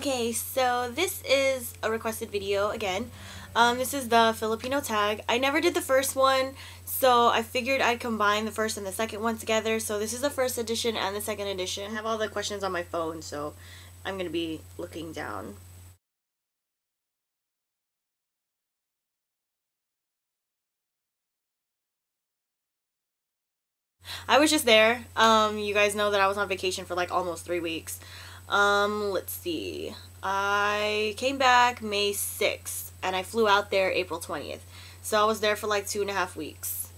Okay, so this is a requested video again. This is the Filipino tag. I never did the first one, so I figured I'd combine the first and the second one together. So this is the first edition and the second edition. I have all the questions on my phone, so I'm going to be looking down. I was just there. You guys know that I was on vacation for like almost 3 weeks. Let's see. I came back May 6th and I flew out there April 20th. So I was there for like 2.5 weeks.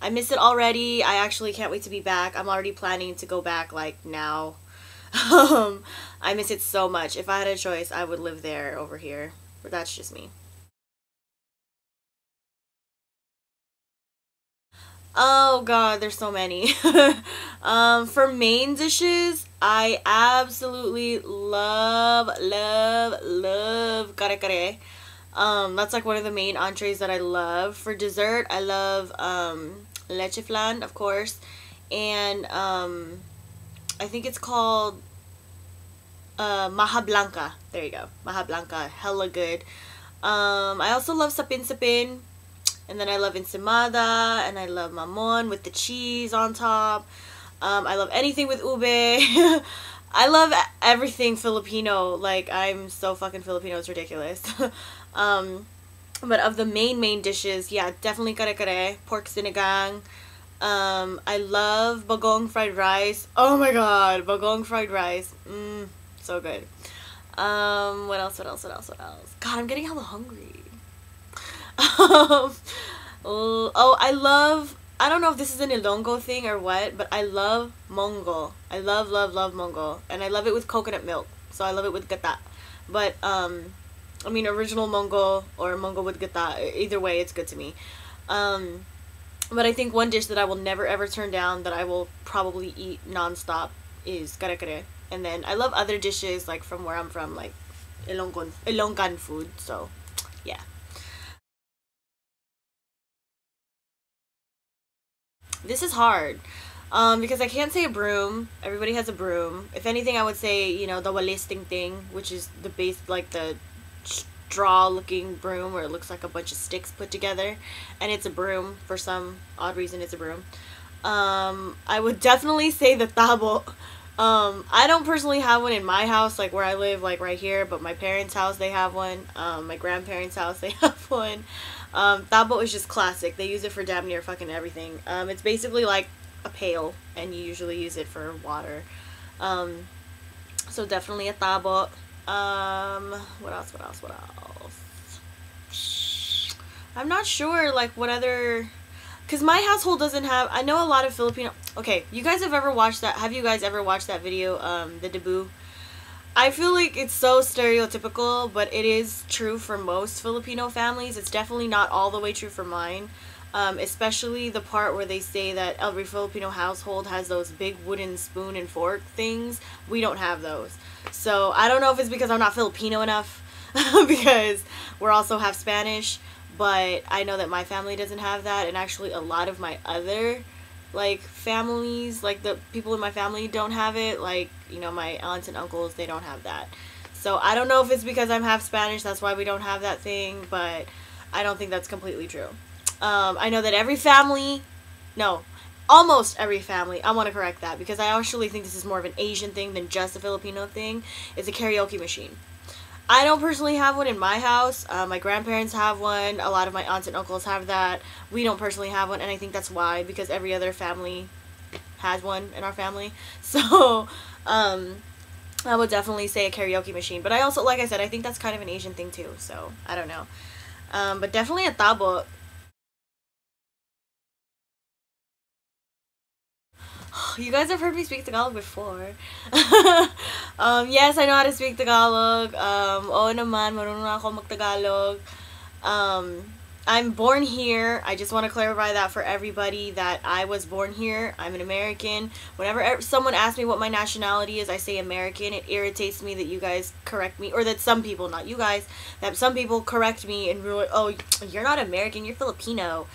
I miss it already. I actually can't wait to be back. I'm already planning to go back like now. I miss it so much. If I had a choice, I would live there over here. But that's just me. Oh god, there's so many. For main dishes, I absolutely love kare-kare. That's like one of the main entrees that I love. For dessert, I love leche flan, of course. And I think it's called maja blanca. There you go. Maja blanca. Hella good. I also love sapin-sapin. And then I love ensaymada, and I love mamon with the cheese on top. I love anything with ube. I love everything Filipino. Like, I'm so fucking Filipino, it's ridiculous. But of the main dishes, yeah, definitely kare-kare, pork sinigang. I love bagong fried rice. Oh my god, bagong fried rice. So good. What else? God, I'm getting hella hungry. I don't know if this is an Ilonggo thing or what, but I love mongo. I love mongo. And I love it with coconut milk. So I love it with gata. But, I mean, original mongo or mongo with gata, either way, it's good to me. But I think one dish that I will never ever turn down, that I will probably eat non-stop, is kare-kare. And then I love other dishes, like from where I'm from, like Ilonggan food. So, yeah. This is hard because I can't say a broom. Everybody has a broom. If anything, I would say, you know, the walisting thing, which is the base, like the straw looking broom where it looks like a bunch of sticks put together, and it's a broom. For some odd reason, it's a broom. I would definitely say the tabo. I don't personally have one in my house, like where I live, like right here, but my parents' house, they have one. My grandparents' house, they have one. Tabo is just classic. They use it for damn near fucking everything. It's basically like a pail, and you usually use it for water. So definitely a tabo. What else? I'm not sure, like, what other... Because my household doesn't have... I know a lot of Filipino... Okay, you guys have ever watched that... Have you guys ever watched that video, the debut? I feel like it's so stereotypical, but it is true for most Filipino families. It's definitely not all the way true for mine. Especially the part where they say that every Filipino household has those big wooden spoon and fork things. We don't have those. So I don't know if it's because I'm not Filipino enough, because we're also half Spanish, but I know that my family doesn't have that, and actually a lot of my other like families, like the people in my family don't have it, like, you know, my aunts and uncles, they don't have that. So I don't know if it's because I'm half Spanish, that's why we don't have that thing, but I don't think that's completely true. I know that every family, no, almost every family, I want to correct that, because I actually think this is more of an Asian thing than just a Filipino thing, is a karaoke machine. I don't personally have one in my house. My grandparents have one. A lot of my aunts and uncles have that. We don't personally have one, and I think that's why, because every other family has one in our family. So, I would definitely say a karaoke machine. But I also, like I said, I think that's kind of an Asian thing too. So, I don't know. But definitely a tabo. You guys have heard me speak Tagalog before. Yes, I know how to speak Tagalog. Oo naman, marunong ako mag-Tagalog. I'm born here. I just want to clarify that for everybody, that I was born here. I'm an American. Whenever someone asks me what my nationality is, I say American. It irritates me that you guys correct me, or that some people, not you guys, that some people correct me and rule, oh, you're not American, you're Filipino.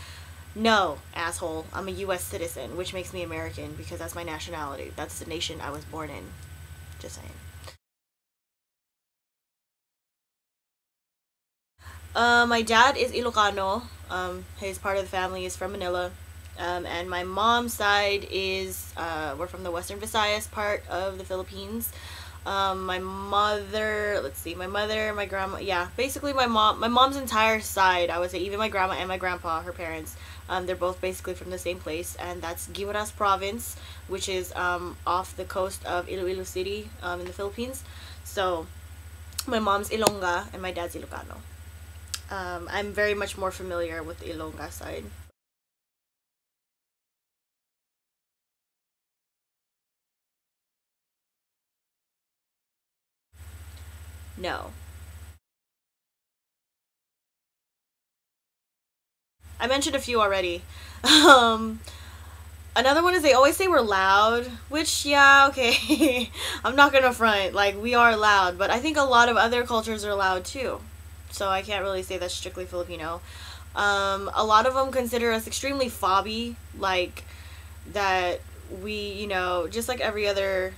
No, asshole. I'm a U.S. citizen, which makes me American because that's my nationality. That's the nation I was born in. Just saying. My dad is Ilocano. His part of the family is from Manila. And my mom's side is, we're from the Western Visayas part of the Philippines. My mother, let's see, my mother, my grandma, yeah, basically my mom's entire side, I would say, even my grandma and my grandpa, her parents, they're both basically from the same place, and that's Guimaras Province, which is off the coast of Iloilo City in the Philippines. So my mom's Ilongga and my dad's Ilocano. I'm very much more familiar with the Ilongga side. No. I mentioned a few already. Um, Another one is they always say we're loud, which, yeah, okay. I'm not gonna front. Like, we are loud, but I think a lot of other cultures are loud too. So I can't really say that's strictly Filipino. A lot of them consider us extremely fobby, like, that we, just like every other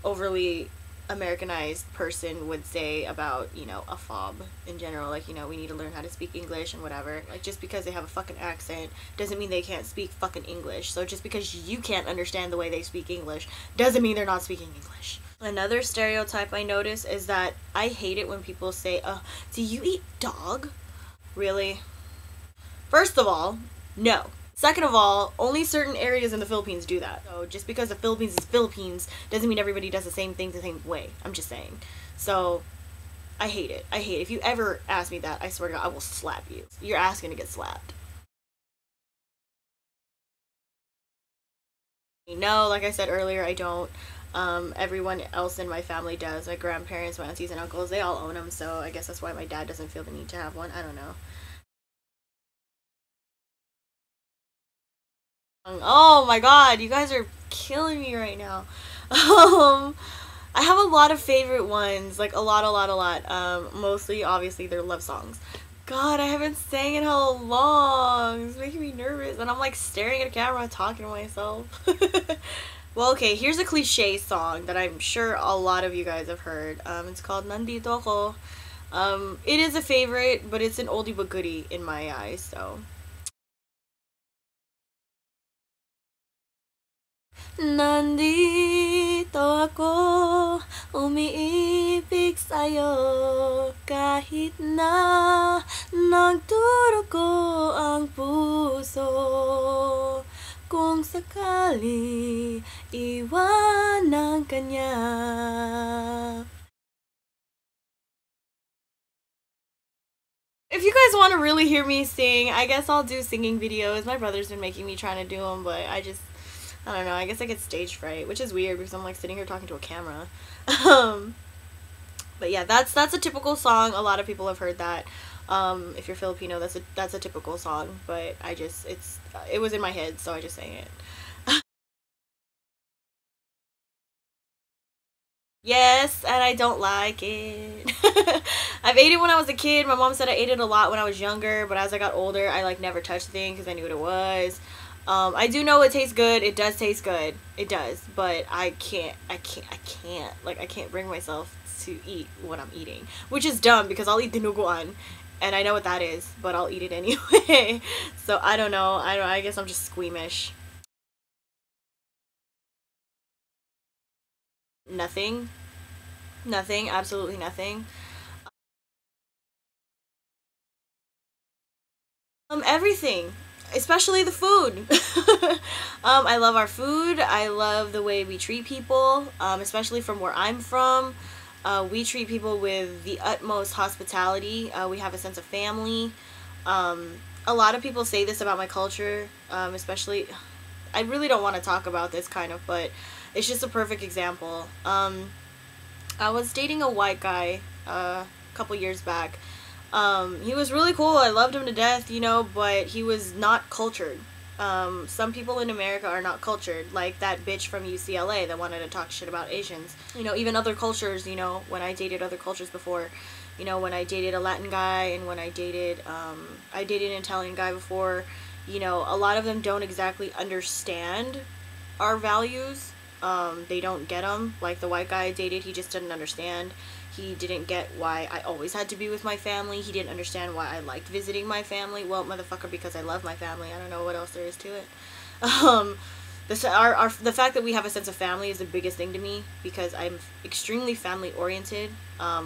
overly Americanized person would say about, a fob in general. Like, we need to learn how to speak English and whatever. Like, just because they have a fucking accent doesn't mean they can't speak fucking English. So just because you can't understand the way they speak English doesn't mean they're not speaking English. Another stereotype I notice is that I hate it when people say, do you eat dog? Really? First of all, no. Second of all, only certain areas in the Philippines do that. So just because the Philippines is Philippines doesn't mean everybody does the same thing the same way. I'm just saying. So I hate it. I hate it. If you ever ask me that, I swear to God, I will slap you. You're asking to get slapped. No, like I said earlier, I don't. Everyone else in my family does. My grandparents, my aunties and uncles, they all own them. So I guess that's why my dad doesn't feel the need to have one. I don't know. Oh my god, you guys are killing me right now. Um, I have a lot of favorite ones, like a lot, a lot, a lot. Mostly, obviously, they're love songs. God, I haven't sang in how long. It's making me nervous, and I'm like staring at a camera, talking to myself. Well, okay, here's a cliche song that I'm sure a lot of you guys have heard. It's called Nandito Ko. It is a favorite, but it's an oldie but goodie in my eyes, so. Nandito ako, umiibig sa'yo, kahit na nagdurugo ang puso. Kung sakali, iwanan ka niya. If you guys want to really hear me sing, I guess I'll do singing videos. My brother's been making me trying to do them, but I don't know, I guess I get stage fright, which is weird because I'm like sitting here talking to a camera. Um, but yeah, that's a typical song. A lot of people have heard that. If you're Filipino, that's a typical song, but it was in my head, so I just sang it. Yes, and I don't like it. I've ate it when I was a kid. My mom said I ate it a lot when I was younger, but as I got older, I like never touched the thing because I knew what it was. I do know it tastes good. It does taste good. It does, but I can't. Like, I can't bring myself to eat what I'm eating, which is dumb because I'll eat dinuguan, and I know what that is, but I'll eat it anyway. So I don't know. I guess I'm just squeamish. Nothing. Nothing. Absolutely nothing. Everything, especially the food. I love our food. I love the way we treat people, especially from where I'm from. We treat people with the utmost hospitality. We have a sense of family. A lot of people say this about my culture, especially, I really don't want to talk about this kind of, but it's just a perfect example. I was dating a white guy a couple years back. He was really cool. I loved him to death, but he was not cultured. Some people in America are not cultured, like that bitch from UCLA that wanted to talk shit about Asians. Even other cultures, when I dated other cultures before, when I dated a Latin guy and when I dated an Italian guy before, a lot of them don't exactly understand our values. They don't get them. Like the white guy I dated, he just didn't understand. He didn't get why I always had to be with my family. He didn't understand why I liked visiting my family. Well, motherfucker, because I love my family. I don't know what else there is to it. The fact that we have a sense of family is the biggest thing to me, because I'm extremely family oriented,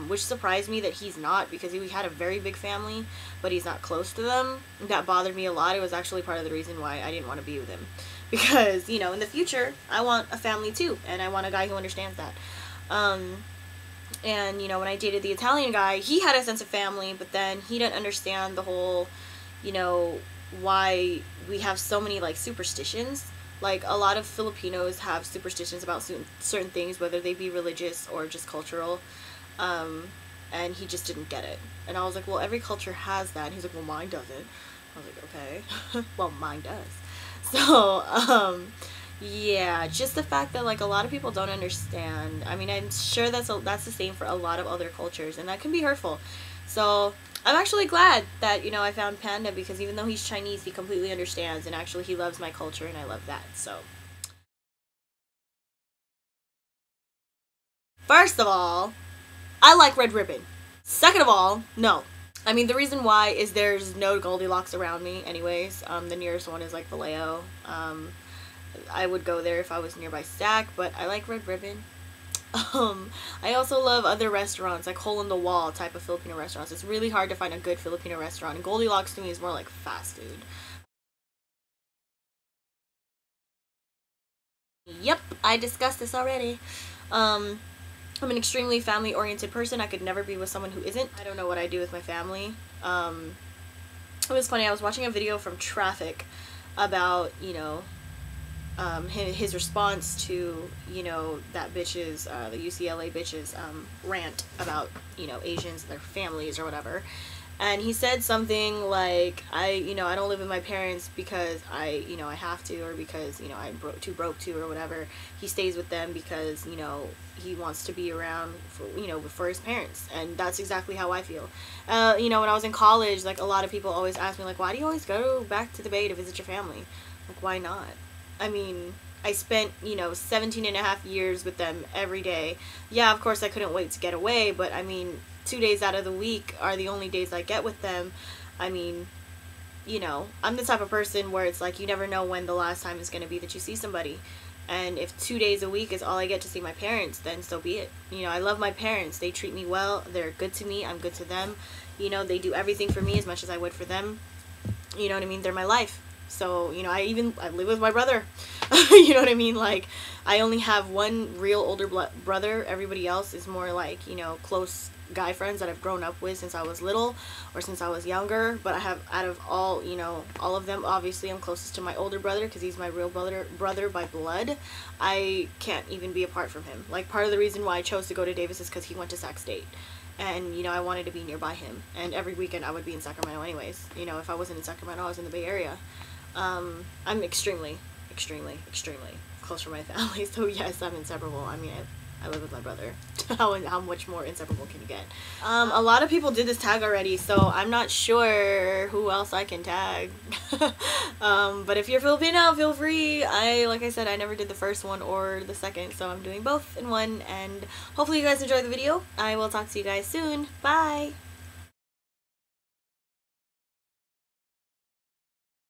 which surprised me that he's not, because we had a very big family, but he's not close to them. That bothered me a lot. It was actually part of the reason why I didn't want to be with him, because, you know, in the future I want a family too, and I want a guy who understands that. And, you know, when I dated the Italian guy, he had a sense of family, but then he didn't understand the whole, you know, why we have so many, like, superstitions. Like, a lot of Filipinos have superstitions about certain things, whether they be religious or just cultural, and he just didn't get it. And I was like, well, every culture has that. And he's like, well, mine doesn't. I was like, okay. Well, mine does. So, yeah, just the fact that, like, a lot of people don't understand. I mean, I'm sure that's the same for a lot of other cultures, and that can be hurtful. So I'm actually glad that, you know, I found Panda, because even though he's Chinese, he completely understands, and actually he loves my culture, and I love that. So first of all, I like red ribbon. Second of all, no. I mean, the reason why is there's no Goldilocks around me anyways. The nearest one is, like, Vallejo. I would go there if I was nearby Stack, but I like red ribbon. I also love other restaurants, like hole in the wall type of Filipino restaurants. It's really hard to find a good Filipino restaurant, and Goldilocks to me is more like fast food. Yep, I discussed this already. I'm an extremely family oriented person. I could never be with someone who isn't. I don't know what I do with my family. It was funny, I was watching a video from Traffic about, you know, his response to, you know, that bitch's, the UCLA bitch's, rant about, you know, Asians and their families or whatever. And he said something like, you know, I don't live with my parents because you know, I have to, or because, you know, I'm too broke to, or whatever. He stays with them because, you know, he wants to be around for, you know, for his parents. And that's exactly how I feel. You know, when I was in college, like, a lot of people always ask me, like, why do you always go back to the Bay to visit your family? Like, why not? I mean, I spent, you know, 17.5 years with them every day. Yeah, of course I couldn't wait to get away, but I mean, 2 days out of the week are the only days I get with them. I mean, you know, I'm the type of person where it's like, you never know when the last time is going to be that you see somebody. And if 2 days a week is all I get to see my parents, then so be it. You know, I love my parents. They treat me well. They're good to me. I'm good to them. You know, they do everything for me as much as I would for them. You know what I mean? They're my life. So, you know, I live with my brother. You know what I mean? Like, I only have one real older brother. Everybody else is more like, you know, close guy friends that I've grown up with since I was little or since I was younger. But I have, out of all, you know, all of them, obviously I'm closest to my older brother because he's my real brother by blood. I can't even be apart from him. Like, part of the reason why I chose to go to Davis is because he went to Sac State. And, you know, I wanted to be nearby him. And every weekend I would be in Sacramento anyways. You know, if I wasn't in Sacramento, I was in the Bay Area. I'm extremely close to my family, so yes, I'm inseparable. I mean, I live with my brother. How much more inseparable can you get? A lot of people did this tag already, so I'm not sure who else I can tag. But if you're Filipino, feel free. Like I said, I never did the first one or the second, so I'm doing both in one, and hopefully you guys enjoyed the video. I will talk to you guys soon. Bye!